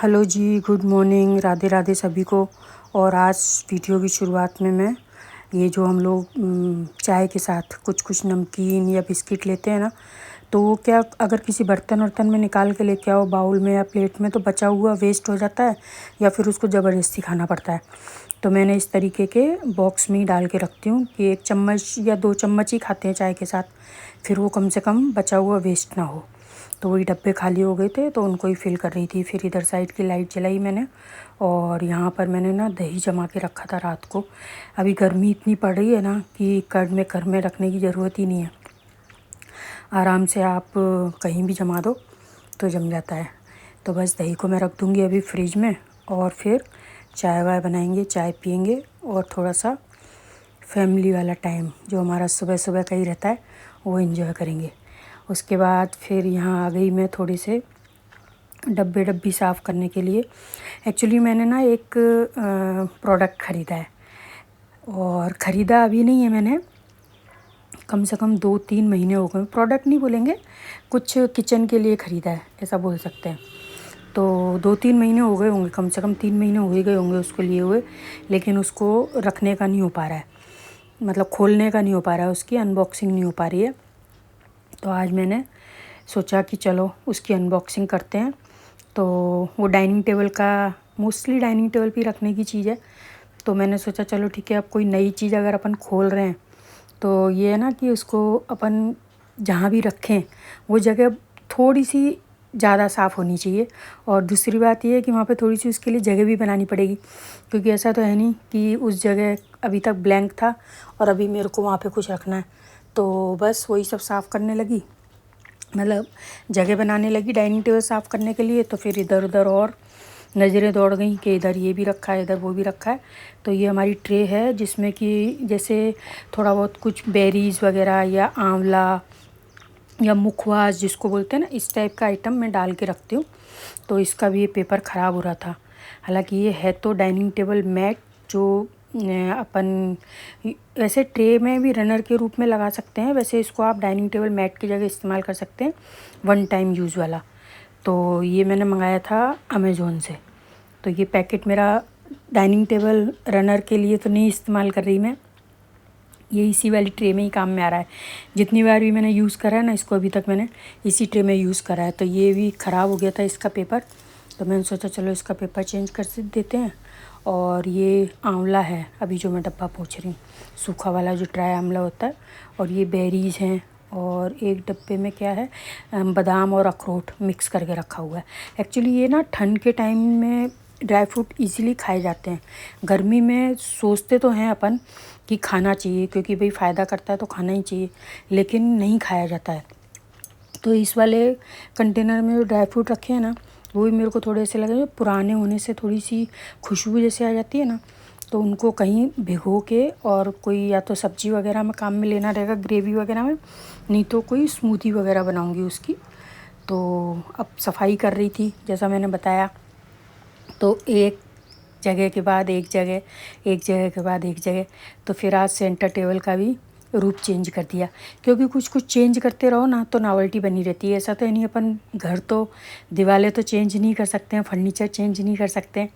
Hello जी, good morning, Radhe Radhe सभी को। और आज वीडियो की शुरुआत में मैं ये जो हम लोग चाय के साथ कुछ कुछ नमकीन या बिस्किट लेते हैं ना, तो वो क्या अगर किसी बर्तन वर्तन में निकाल के लेके आओ, बाउल में या प्लेट में, तो बचा हुआ वेस्ट हो जाता है या फिर उसको ज़बरदस्ती खाना पड़ता है। तो मैंने इस तरीके के बॉक्स में ही डाल के रखती हूँ कि 1 चम्मच या 2 चम्मच ही खाते हैं चाय के साथ, फिर वो कम से कम बचा हुआ वेस्ट ना हो। तो वही डब्बे खाली हो गए थे तो उनको ही फिल कर रही थी। फिर इधर साइड की लाइट जलाई मैंने, और यहाँ पर मैंने ना दही जमा के रखा था रात को। अभी गर्मी इतनी पड़ रही है ना कि कर्ड में घर में रखने की ज़रूरत ही नहीं है, आराम से आप कहीं भी जमा दो तो जम जाता है। तो बस दही को मैं रख दूँगी अभी फ्रिज में, और फिर चाय वाय बनाएंगे, चाय पियेंगे और थोड़ा सा फैमिली वाला टाइम जो हमारा सुबह सुबह का ही रहता है वो एंजॉय करेंगे। उसके बाद फिर यहाँ आ गई मैं थोड़े से डब्बी साफ़ करने के लिए। एक्चुअली मैंने ना एक प्रोडक्ट ख़रीदा है, और ख़रीदा अभी नहीं है मैंने, कम से कम 2-3 महीने हो गए। प्रोडक्ट नहीं बोलेंगे, कुछ किचन के लिए ख़रीदा है ऐसा बोल सकते हैं। तो 2-3 महीने हो गए होंगे, कम से कम 3 महीने हो ही गए होंगे उसको लिए हुए, लेकिन उसको रखने का नहीं हो पा रहा है, मतलब खोलने का नहीं हो पा रहा है, उसकी अनबॉक्सिंग नहीं हो पा रही है। तो आज मैंने सोचा कि चलो उसकी अनबॉक्सिंग करते हैं। तो वो डाइनिंग टेबल का, मोस्टली डाइनिंग टेबल पे रखने की चीज़ है, तो मैंने सोचा चलो ठीक है, अब कोई नई चीज़ अगर अपन खोल रहे हैं तो ये है ना कि उसको अपन जहाँ भी रखें वो जगह थोड़ी सी ज़्यादा साफ़ होनी चाहिए। और दूसरी बात ये है कि वहाँ पे थोड़ी सी उसके लिए जगह भी बनानी पड़ेगी, क्योंकि ऐसा तो है नहीं कि उस जगह अभी तक ब्लैंक था और अभी मेरे को वहाँ पे कुछ रखना है। तो बस वही सब साफ़ करने लगी, मतलब जगह बनाने लगी डाइनिंग टेबल साफ़ करने के लिए। तो फिर इधर उधर और नज़रें दौड़ गई कि इधर ये भी रखा है, इधर वो भी रखा है। तो ये हमारी ट्रे है जिसमें कि जैसे थोड़ा बहुत कुछ बेरीज़ वगैरह या आंवला या मुखवास जिसको बोलते हैं ना, इस टाइप का आइटम मैं डाल के रखती हूँ। तो इसका भी ये पेपर ख़राब हो रहा था। हालांकि ये है तो डाइनिंग टेबल मैट, जो अपन वैसे ट्रे में भी रनर के रूप में लगा सकते हैं, वैसे इसको आप डाइनिंग टेबल मैट की जगह इस्तेमाल कर सकते हैं, 1 टाइम यूज़ वाला। तो ये मैंने मंगाया था अमेज़ोन से। तो ये पैकेट मेरा डाइनिंग टेबल रनर के लिए तो नहीं इस्तेमाल कर रही मैं, ये इसी वाली ट्रे में ही काम में आ रहा है। जितनी बार भी मैंने यूज़ करा है ना इसको, अभी तक मैंने इसी ट्रे में यूज़ करा है। तो ये भी ख़राब हो गया था इसका पेपर, तो मैंने सोचा चलो इसका पेपर चेंज कर देते हैं। और ये आंवला है अभी जो मैं डब्बा पोंछ रही हूँ, सूखा वाला जो ड्राई आंवला होता है। और ये बेरीज़ हैं, और एक डब्बे में क्या है, बादाम और अखरोट मिक्स करके रखा हुआ है। एक्चुअली ये ना ठंड के टाइम में ड्राई फ्रूट इजीली खाए जाते हैं। गर्मी में सोचते तो हैं अपन कि खाना चाहिए, क्योंकि भाई फ़ायदा करता है तो खाना ही चाहिए, लेकिन नहीं खाया जाता है। तो इस वाले कंटेनर में जो ड्राई फ्रूट रखे हैं ना, वो भी मेरे को थोड़े ऐसे लगे, जो पुराने होने से थोड़ी सी खुशबू जैसे आ जाती है ना, तो उनको कहीं भिगो के, और कोई या तो सब्ज़ी वगैरह में काम में लेना रहेगा, ग्रेवी वगैरह में, नहीं तो कोई स्मूदी वगैरह बनाऊंगी उसकी। तो अब सफाई कर रही थी जैसा मैंने बताया, तो एक जगह के बाद एक जगह, एक जगह के बाद एक जगह। तो फिर आज सेंटर टेबल का भी रूप चेंज कर दिया, क्योंकि कुछ कुछ चेंज करते रहो ना तो नॉवेल्टी बनी रहती है। ऐसा तो है नहीं अपन घर तो दीवारें तो चेंज नहीं कर सकते हैं, फर्नीचर चेंज नहीं कर सकते हैं,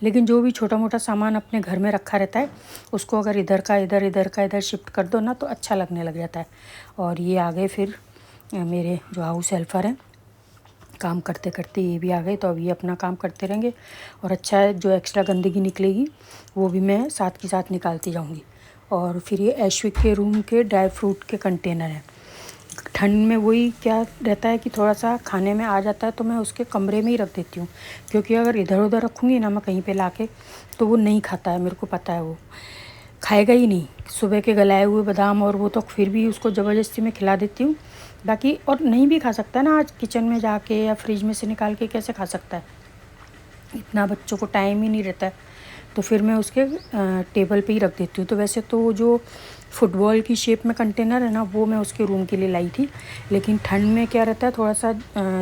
लेकिन जो भी छोटा मोटा सामान अपने घर में रखा रहता है उसको अगर इधर का इधर, इधर का इधर शिफ्ट कर दो ना तो अच्छा लगने लग जाता है। और ये आ गए फिर मेरे जो हाउस हेल्पर हैं, काम करते करते ये भी आ गए, तो अब ये अपना काम करते रहेंगे। और अच्छा है, जो एक्स्ट्रा गंदगी निकलेगी वो भी मैं साथ के साथ निकालती जाऊंगी। और फिर ये ऐश्विक के रूम के ड्राई फ्रूट के कंटेनर हैं। ठंड में वही क्या रहता है कि थोड़ा सा खाने में आ जाता है तो मैं उसके कमरे में ही रख देती हूँ, क्योंकि अगर इधर उधर रखूँगी ना मैं कहीं पे लाके, तो वो नहीं खाता है, मेरे को पता है वो खाएगा ही नहीं। सुबह के गलाए हुए बादाम और वो तो फिर भी उसको ज़बरदस्ती में खिला देती हूँ, बाकी और नहीं भी खा सकता ना, आज किचन में जाके या फ्रिज में से निकाल के कैसे खा सकता है, इतना बच्चों को टाइम ही नहीं रहता है। तो फिर मैं उसके टेबल पे ही रख देती हूँ। तो वैसे तो वो जो फुटबॉल की शेप में कंटेनर है ना, वो मैं उसके रूम के लिए लाई थी, लेकिन ठंड में क्या रहता है थोड़ा सा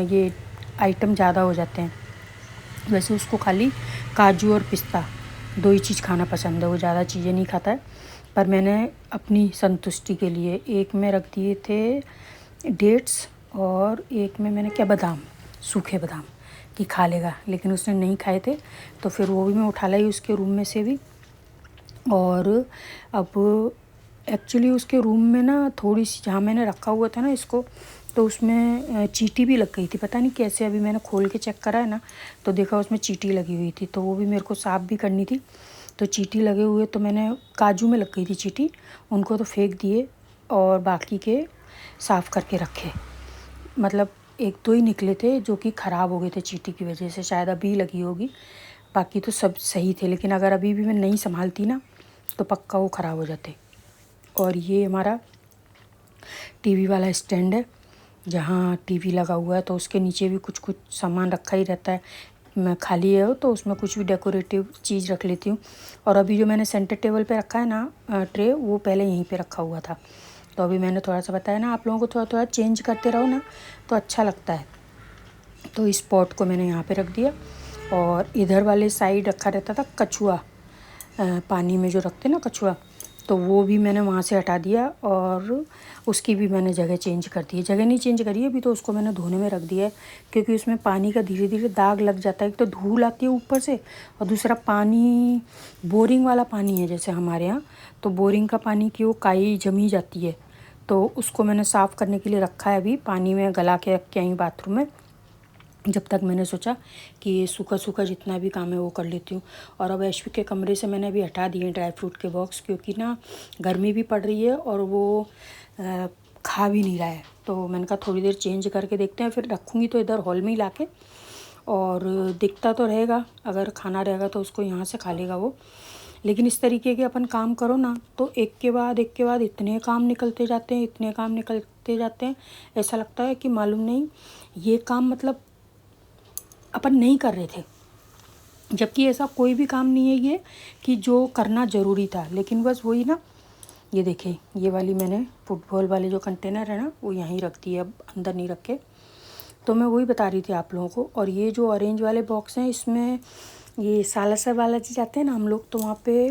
ये आइटम ज़्यादा हो जाते हैं। वैसे उसको खाली काजू और पिस्ता 2 ही चीज़ खाना पसंद है, वो ज़्यादा चीज़ें नहीं खाता है। पर मैंने अपनी संतुष्टि के लिए एक में रख दिए थे डेट्स, और एक में मैंने क्या, बादाम, सूखे बादाम, कि खा लेगा, लेकिन उसने नहीं खाए थे। तो फिर वो भी मैं उठा लाई उसके रूम में से भी। और अब एक्चुअली उसके रूम में ना थोड़ी सी, जहाँ मैंने रखा हुआ था ना इसको, तो उसमें चींटी भी लग गई थी, पता नहीं कैसे। अभी मैंने खोल के चेक करा है ना, तो देखा उसमें चींटी लगी हुई थी, तो वो भी मेरे को साफ़ भी करनी थी। तो चींटी लगे हुए, तो मैंने, काजू में लग गई थी चींटी, उनको तो फेंक दिए और बाकी के साफ़ करके रखे। मतलब एक दो ही निकले थे जो कि ख़राब हो गए थे चींटी की वजह से, शायद अभी लगी होगी, बाकी तो सब सही थे। लेकिन अगर अभी भी मैं नहीं संभालती ना, तो पक्का वो ख़राब हो जाते। और ये हमारा टीवी वाला स्टैंड है, जहाँ टीवी लगा हुआ है, तो उसके नीचे भी कुछ कुछ सामान रखा ही रहता है। मैं खाली है तो उसमें कुछ भी डेकोरेटिव चीज़ रख लेती हूँ। और अभी जो मैंने सेंटर टेबल पे रखा है ना ट्रे, वो पहले यहीं पे रखा हुआ था। तो अभी मैंने थोड़ा सा बताया ना आप लोगों को, थोड़ा थोड़ा चेंज करते रहो ना तो अच्छा लगता है। तो इस पॉट को मैंने यहाँ पे रख दिया। और इधर वाले साइड रखा रहता था कछुआ, पानी में जो रखते ना कछुआ, तो वो भी मैंने वहाँ से हटा दिया और उसकी भी मैंने जगह चेंज कर दी है। जगह नहीं चेंज करी है अभी, तो उसको मैंने धोने में रख दिया है, क्योंकि उसमें पानी का धीरे धीरे दाग लग जाता है। एक तो धूल आती है ऊपर से, और दूसरा पानी बोरिंग वाला पानी है जैसे हमारे यहाँ, तो बोरिंग का पानी की वो काई जमी जाती है। तो उसको मैंने साफ़ करने के लिए रखा है, अभी पानी में गला के रख के आई बाथरूम में, जब तक मैंने सोचा कि ये सूखा सूखा जितना भी काम है वो कर लेती हूँ। और अब ऐश्वी के कमरे से मैंने अभी हटा दिए ड्राई फ्रूट के बॉक्स, क्योंकि ना गर्मी भी पड़ रही है और वो खा भी नहीं रहा है। तो मैंने कहा थोड़ी देर चेंज करके देखते हैं, फिर रखूँगी तो इधर हॉल में ही लाके, और दिखता तो रहेगा, अगर खाना रहेगा तो उसको यहाँ से खा लेगा वो। लेकिन इस तरीके के अपन काम करो ना, तो एक के बाद इतने काम निकलते जाते हैं, इतने काम निकलते जाते हैं, ऐसा लगता है कि मालूम नहीं ये काम मतलब अपन नहीं कर रहे थे। जबकि ऐसा कोई भी काम नहीं है ये कि जो करना ज़रूरी था, लेकिन बस वही ना। ये देखिए, ये वाली मैंने फुटबॉल वाले जो कंटेनर है ना, वो यहीं रख दिए, अब अंदर नहीं रखे। तो मैं वही बता रही थी आप लोगों को। और ये जो ऑरेंज वाले बॉक्स हैं, इसमें ये सालासर वाला जी जाते हैं ना हम लोग, तो वहाँ पे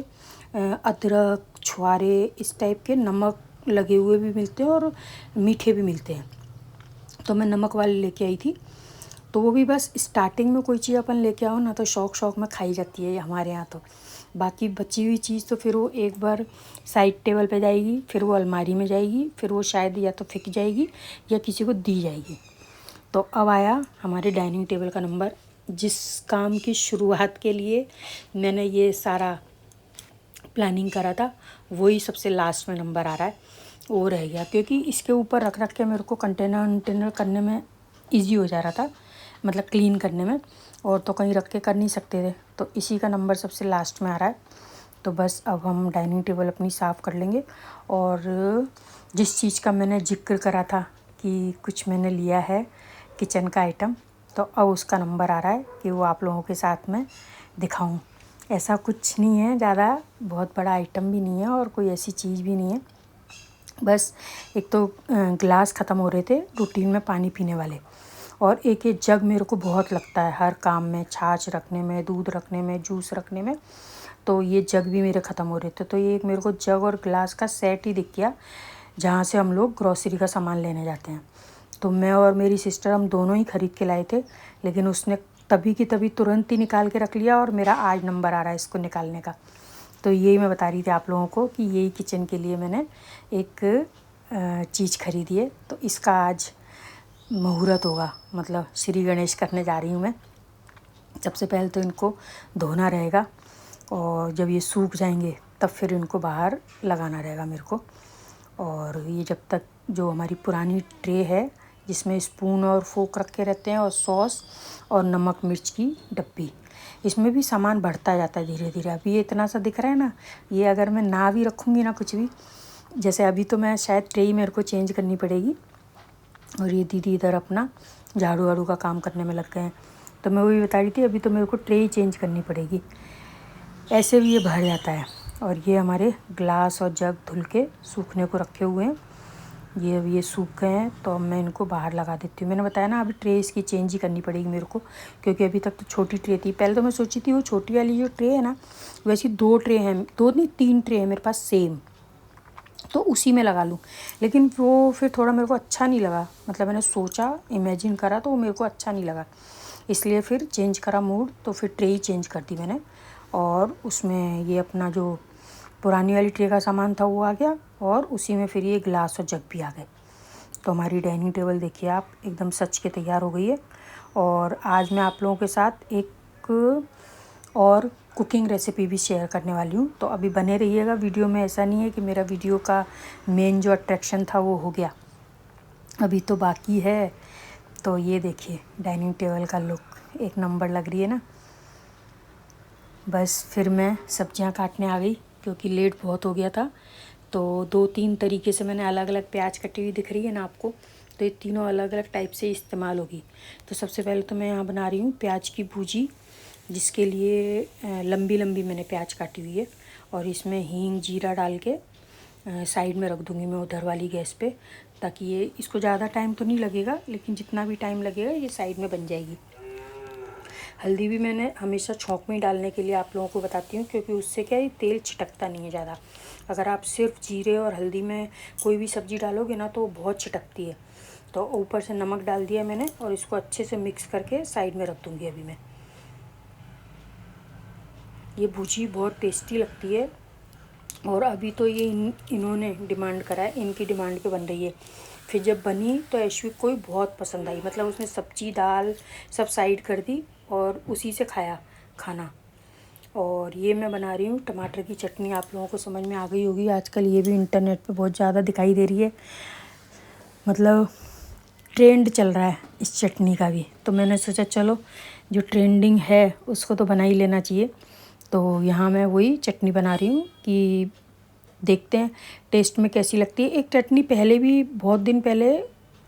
अदरक, छुहारे, इस टाइप के नमक लगे हुए भी मिलते हैं और मीठे भी मिलते हैं। तो मैं नमक वाले लेके आई थी। तो वो भी बस स्टार्टिंग में कोई चीज़ अपन लेके आओ ना, तो शौक़ शौक़ में खाई जाती है हमारे यहाँ। तो बाकी बची हुई चीज़ तो फिर वो एक बार साइड टेबल पे जाएगी, फिर वो अलमारी में जाएगी, फिर वो शायद या तो फेंक जाएगी या किसी को दी जाएगी। तो अब आया हमारे डाइनिंग टेबल का नंबर। जिस काम की शुरुआत के लिए मैंने ये सारा प्लानिंग करा था, वही सबसे लास्ट में नंबर आ रहा है, वो रह गया। क्योंकि इसके ऊपर रख रख के मेरे को कंटेनर करने में ईजी हो जा रहा था, मतलब क्लीन करने में, और तो कहीं रख के कर नहीं सकते थे। तो इसी का नंबर सबसे लास्ट में आ रहा है। तो बस अब हम डाइनिंग टेबल अपनी साफ़ कर लेंगे। और जिस चीज़ का मैंने जिक्र करा था कि कुछ मैंने लिया है किचन का आइटम, तो अब उसका नंबर आ रहा है कि वो आप लोगों के साथ में दिखाऊं। ऐसा कुछ नहीं है, ज़्यादा बहुत बड़ा आइटम भी नहीं है और कोई ऐसी चीज़ भी नहीं है। बस एक तो गिलास ख़त्म हो रहे थे रूटीन में पानी पीने वाले, और एक ये जग मेरे को बहुत लगता है हर काम में, छाछ रखने में, दूध रखने में, जूस रखने में। तो ये जग भी मेरे ख़त्म हो रहे थे। तो ये एक मेरे को जग और गिलास का सेट ही दिख गया, जहाँ से हम लोग ग्रॉसरी का सामान लेने जाते हैं। तो मैं और मेरी सिस्टर हम दोनों ही ख़रीद के लाए थे, लेकिन उसने तभी की तभी तुरंत ही निकाल के रख लिया, और मेरा आज नंबर आ रहा है इसको निकालने का। तो यही मैं बता रही थी आप लोगों को कि यही किचन के लिए मैंने एक चीज़ ख़रीदी है। तो इसका आज मुहूर्त होगा, मतलब श्री गणेश करने जा रही हूँ मैं। सबसे पहले तो इनको धोना रहेगा, और जब ये सूख जाएंगे तब फिर इनको बाहर लगाना रहेगा मेरे को। और ये जब तक जो हमारी पुरानी ट्रे है जिसमें स्पून और फोक रखे रहते हैं, और सॉस और नमक मिर्च की डब्बी, इसमें भी सामान बढ़ता जाता है धीरे धीरे। अभी ये इतना सा दिख रहा है ना, ये अगर मैं ना भी रखूँगी ना कुछ भी, जैसे अभी तो मैं शायद ट्रे ही मेरे को चेंज करनी पड़ेगी, और ये दीदी इधर अपना झाड़ू वाड़ू का काम करने में लग गए हैं। तो मैं वही बता रही थी, अभी तो मेरे को ट्रे ही चेंज करनी पड़ेगी, ऐसे भी ये भर जाता है। और ये हमारे ग्लास और जग धुल के सूखने को रखे हुए हैं, ये अब ये सूख गए हैं, तो अब मैं इनको बाहर लगा देती हूँ। मैंने बताया ना अभी ट्रे इसकी चेंज ही करनी पड़ेगी मेरे को, क्योंकि अभी तक तो छोटी ट्रे थी। पहले तो मैं सोची थी वो छोटी वाली जो ट्रे है ना, वैसी 2 ट्रे हैं, 2 नहीं 3 ट्रे हैं मेरे पास सेम, तो उसी में लगा लूँ। लेकिन वो फिर थोड़ा मेरे को अच्छा नहीं लगा, मतलब मैंने सोचा, इमेजिन करा, तो वो मेरे को अच्छा नहीं लगा। इसलिए फिर चेंज करा मूड, तो फिर ट्रे ही चेंज कर दी मैंने। और उसमें ये अपना जो पुरानी वाली ट्रे का सामान था वो आ गया, और उसी में फिर ये गिलास और जग भी आ गए। तो हमारी डाइनिंग टेबल देखिए आप एकदम सज के तैयार हो गई है। और आज मैं आप लोगों के साथ एक और कुकिंग रेसिपी भी शेयर करने वाली हूँ, तो अभी बने रहिएगा वीडियो में। ऐसा नहीं है कि मेरा वीडियो का मेन जो अट्रैक्शन था वो हो गया, अभी तो बाकी है। तो ये देखिए डाइनिंग टेबल का लुक एक नंबर लग रही है ना। बस फिर मैं सब्जियां काटने आ गई क्योंकि लेट बहुत हो गया था। तो 2-3 तरीके से मैंने अलग अलग प्याज कटी हुई दिख रही है ना आपको, तो ये तीनों अलग अलग टाइप से इस्तेमाल होगी। तो सबसे पहले तो मैं यहाँ बना रही हूँ प्याज की भुजी, जिसके लिए लंबी लंबी मैंने प्याज काटी हुई है। और इसमें हींग जीरा डाल के साइड में रख दूँगी मैं उधर वाली गैस पे, ताकि ये इसको ज़्यादा टाइम तो नहीं लगेगा, लेकिन जितना भी टाइम लगेगा ये साइड में बन जाएगी। हल्दी भी मैंने हमेशा छौंक में डालने के लिए आप लोगों को बताती हूँ, क्योंकि उससे क्या है तेल छिटकता नहीं है ज़्यादा। अगर आप सिर्फ जीरे और हल्दी में कोई भी सब्ज़ी डालोगे ना तो वो बहुत छिटकती है। तो ऊपर से नमक डाल दिया मैंने, और इसको अच्छे से मिक्स करके साइड में रख दूँगी अभी मैं। ये भुजी बहुत टेस्टी लगती है, और अभी तो ये इन्होंने डिमांड करा है, इनकी डिमांड पे बन रही है। फिर जब बनी तो ऐश्वी को बहुत पसंद आई, मतलब उसने सब्जी दाल सब साइड कर दी और उसी से खाया खाना। और ये मैं बना रही हूँ टमाटर की चटनी। आप लोगों को समझ में आ गई होगी, आजकल ये भी इंटरनेट पे बहुत ज़्यादा दिखाई दे रही है, मतलब ट्रेंड चल रहा है इस चटनी का भी। तो मैंने सोचा चलो जो ट्रेंडिंग है उसको तो बना ही लेना चाहिए। तो यहाँ मैं वही चटनी बना रही हूँ कि देखते हैं टेस्ट में कैसी लगती है। एक चटनी पहले भी बहुत दिन पहले,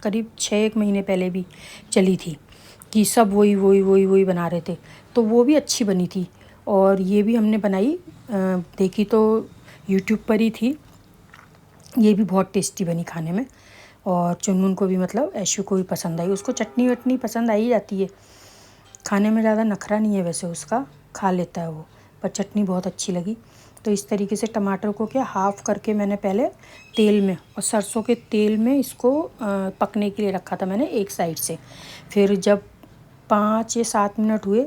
करीब 6-1 महीने पहले भी चली थी, कि सब वही वही वही वही बना रहे थे, तो वो भी अच्छी बनी थी। और ये भी हमने बनाई, देखी तो यूट्यूब पर ही थी, ये भी बहुत टेस्टी बनी खाने में। और चुनमुन को भी, मतलब ऐशु को भी पसंद आई। उसको चटनी वटनी पसंद आई जाती है, खाने में ज़्यादा नखरा नहीं है वैसे उसका, खा लेता है वो, पर चटनी बहुत अच्छी लगी। तो इस तरीके से टमाटर को क्या हाफ़ करके मैंने पहले तेल में और सरसों के तेल में इसको पकने के लिए रखा था मैंने एक साइड से। फिर जब 5 या 7 मिनट हुए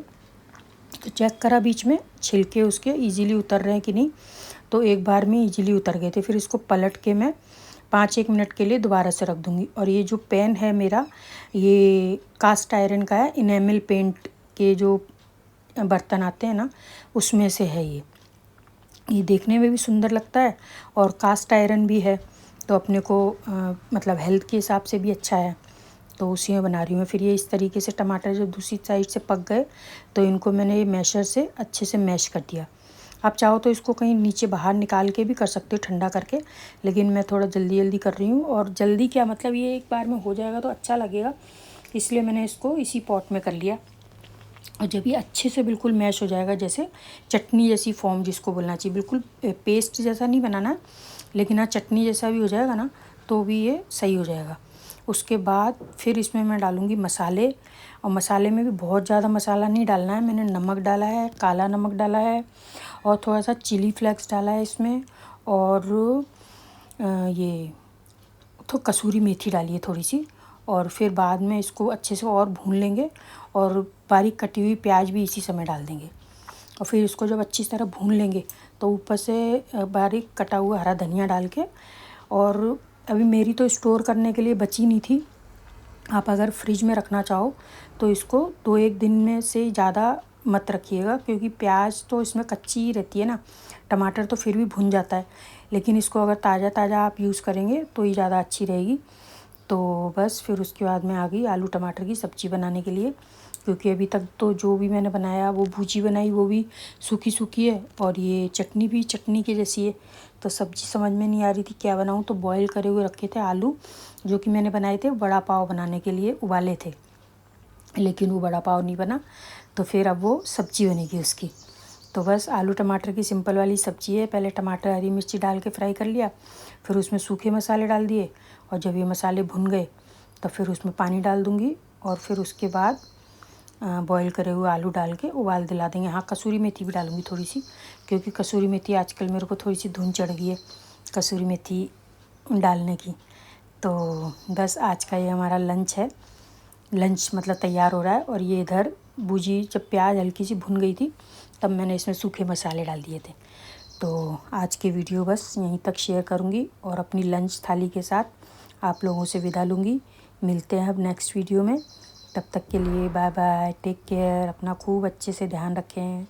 तो चेक करा बीच में छिलके उसके ईजीली उतर रहे हैं कि नहीं, तो एक बार में ईजीली उतर गए थे। फिर इसको पलट के मैं 5-1 मिनट के लिए दोबारा से रख दूँगी। और ये जो पैन है मेरा, ये कास्ट आयरन का है, इनेमल पेंट के जो बर्तन आते हैं ना उसमें से है ये देखने में भी सुंदर लगता है और कास्ट आयरन भी है, तो अपने को मतलब हेल्थ के हिसाब से भी अच्छा है। तो उसी में बना रही हूँ मैं। फिर ये इस तरीके से टमाटर जब दूसरी साइड से पक गए तो इनको मैंने ये मैशर से अच्छे से मैश कर दिया। आप चाहो तो इसको कहीं नीचे बाहर निकाल के भी कर सकते हो ठंडा करके, लेकिन मैं थोड़ा जल्दी जल्दी कर रही हूँ। और जल्दी क्या मतलब, ये एक बार में हो जाएगा तो अच्छा लगेगा, इसलिए मैंने इसको इसी पॉट में कर लिया। और जब ये अच्छे से बिल्कुल मैश हो जाएगा, जैसे चटनी जैसी फॉर्म जिसको बोलना चाहिए, बिल्कुल पेस्ट जैसा नहीं बनाना, लेकिन हाँ चटनी जैसा भी हो जाएगा ना तो भी ये सही हो जाएगा। उसके बाद फिर इसमें मैं डालूँगी मसाले, और मसाले में भी बहुत ज़्यादा मसाला नहीं डालना है। मैंने नमक डाला है, काला नमक डाला है, और थोड़ा सा चिली फ्लेक्स डाला है इसमें, और ये तो कसूरी मेथी डाली है थोड़ी सी। और फिर बाद में इसको अच्छे से और भून लेंगे, और बारीक कटी हुई प्याज भी इसी समय डाल देंगे। और फिर इसको जब अच्छी तरह भून लेंगे तो ऊपर से बारीक कटा हुआ हरा धनिया डाल के, और अभी मेरी तो स्टोर करने के लिए बची नहीं थी, आप अगर फ्रिज में रखना चाहो तो इसको 2-1 दिन में से ज़्यादा मत रखिएगा, क्योंकि प्याज तो इसमें कच्ची ही रहती है ना, टमाटर तो फिर भी भुन जाता है, लेकिन इसको अगर ताज़ा ताज़ा आप यूज़ करेंगे तो ही ज़्यादा अच्छी रहेगी। तो बस फिर उसके बाद मैं आ गई आलू टमाटर की सब्ज़ी बनाने के लिए, क्योंकि अभी तक तो जो भी मैंने बनाया वो भुजी बनाई, वो भी सूखी सूखी है, और ये चटनी भी चटनी की जैसी है। तो सब्ज़ी समझ में नहीं आ रही थी क्या बनाऊँ, तो बॉईल करे हुए रखे थे आलू, जो कि मैंने बनाए थे वड़ा पाव बनाने के लिए, उबाले थे, लेकिन वो वड़ा पाव नहीं बना। तो फिर अब वो सब्ज़ी बनेगी उसकी। तो बस आलू टमाटर की सिंपल वाली सब्ज़ी है। पहले टमाटर हरी मिर्ची डाल के फ्राई कर लिया, फिर उसमें सूखे मसाले डाल दिए, और जब ये मसाले भुन गए तो फिर उसमें पानी डाल दूँगी, और फिर उसके बाद बॉईल करे हुए आलू डाल के उबाल दिला देंगे। हाँ कसूरी मेथी भी डालूँगी थोड़ी सी, क्योंकि कसूरी मेथी आजकल मेरे को थोड़ी सी धुन चढ़ गई है कसूरी मेथी डालने की। तो बस आज का ये हमारा लंच है, लंच मतलब तैयार हो रहा है। और ये इधर भुजी, जब प्याज हल्की सी भुन गई थी तब मैंने इसमें सूखे मसाले डाल दिए थे। तो आज की वीडियो बस यहीं तक शेयर करूँगी और अपनी लंच थाली के साथ आप लोगों से विदा लूँगी। मिलते हैं अब नेक्स्ट वीडियो में, तब तक के लिए बाय बाय, टेक केयर, अपना खूब अच्छे से ध्यान रखें।